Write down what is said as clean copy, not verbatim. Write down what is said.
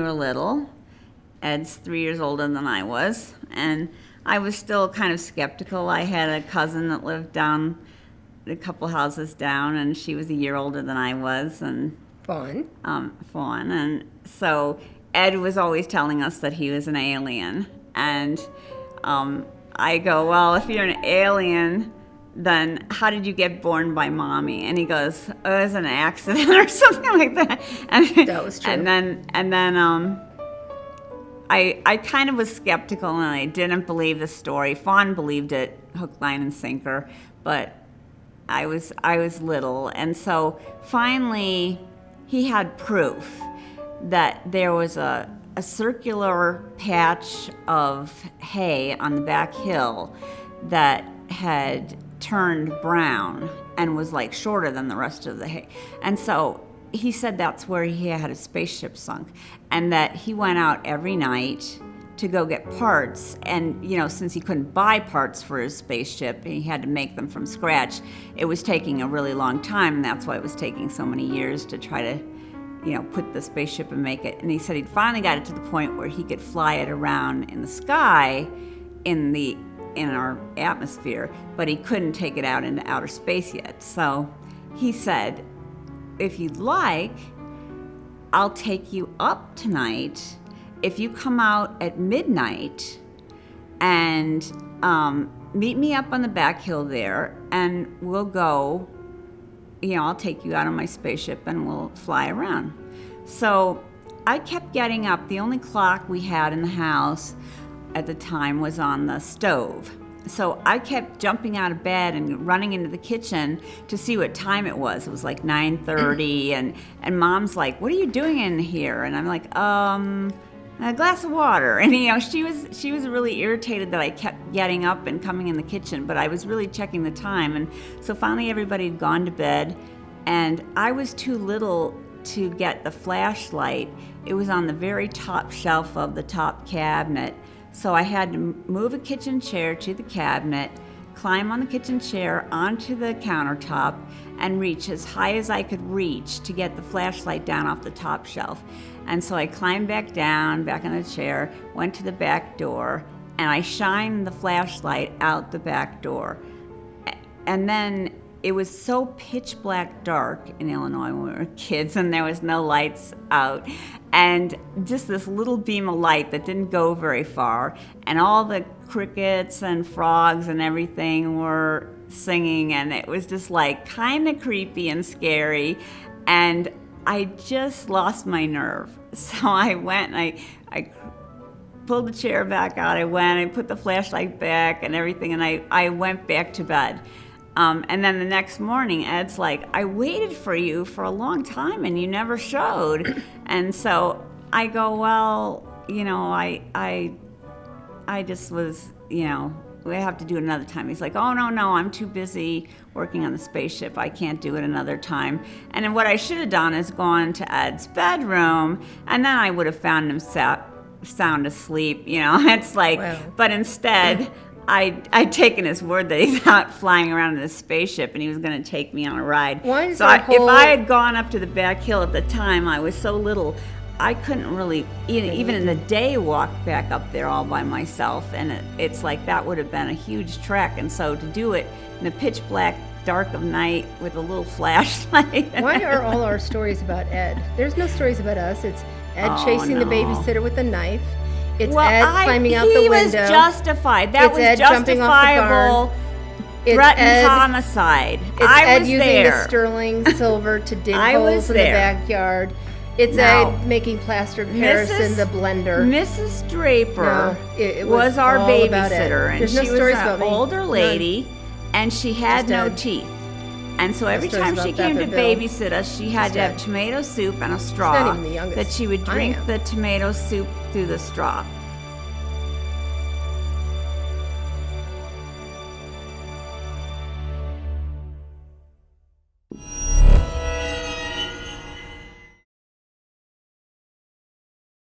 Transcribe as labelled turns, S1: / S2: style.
S1: were little. Ed's 3 years older than I was, and I was still kind of skeptical. I had a cousin that lived down a couple houses down, and she was a year older than I was, and
S2: Fawn.
S1: And so Ed was always telling us that he was an alien, and I go, well, if you're an alien, then how did you get born by mommy? And he goes, oh, it was an accident or something like that. And,
S2: That was true.
S1: And then I kind of was skeptical, and I didn't believe the story. Fawn believed it, hook, line, and sinker, but I was little, and so finally he had proof that there was a circular patch of hay on the back hill that had turned brown and was like shorter than the rest of the hay. And so he said that's where he had his spaceship sunk, and that he went out every night to go get parts. And, since he couldn't buy parts for his spaceship, he had to make them from scratch. It was taking a really long time, and that's why it was taking so many years to try to, put the spaceship and make it. And he said he'd finally got it to the point where he could fly it around in the sky in our atmosphere, but he couldn't take it out into outer space yet. So he said, if you'd like, I'll take you up tonight if you come out at midnight and meet me up on the back hill there, and we'll go, I'll take you out on my spaceship and we'll fly around. So I kept getting up. The only clock we had in the house at the time was on the stove. So I kept jumping out of bed and running into the kitchen to see what time it was. It was like 9:30, and Mom's like, what are you doing in here? And I'm like, a glass of water. And she was really irritated that I kept getting up and coming in the kitchen, but I was really checking the time. And so finally everybody had gone to bed, and I was too little to get the flashlight. It was on the very top shelf of the top cabinet. So I had to move a kitchen chair to the cabinet, climb on the kitchen chair onto the countertop, and reach as high as I could reach to get the flashlight down off the top shelf. And so I climbed back down, back on the chair, went to the back door, and I shined the flashlight out the back door. And then it was so pitch black dark in Illinois when we were kids, and there was no lights out, and just this little beam of light that didn't go very far, and all the crickets and frogs and everything were singing, and it was just like kind of creepy and scary, and I just lost my nerve. So I went and I pulled the chair back out, I put the flashlight back and everything, and I went back to bed. And then the next morning, Ed's like, I waited for you for a long time and you never showed. And so I go, well, I just was, we have to do it another time. He's like, oh, no, I'm too busy working on the spaceship. I can't do it another time. And then what I should have done is gone to Ed's bedroom, and then I would have found him sound asleep. It's like, wow. But instead, I'd taken his word that he's out flying around in a spaceship and he was going to take me on a ride.
S2: If
S1: I had gone up to the back hill at the time, I was so little, I couldn't really, even in the day, walk back up there all by myself. And it's like that would have been a huge trek. And so to do it in the pitch black dark of night with a little flashlight.
S2: Why are all our stories about Ed? There's no stories about us. It's Ed chasing the babysitter with a knife. It's Ed climbing out the window.
S1: He was justified. That was justifiable. Threatened homicide.
S2: It's Ed using the sterling silver to dig holes in the backyard. It's Ed making plaster of Paris in the blender.
S1: Mrs. Draper was our babysitter, and she was an older lady, and she had no teeth. And so every time she came to babysit us, she had to have tomato soup and a straw that she would drink the tomato soup through the straw.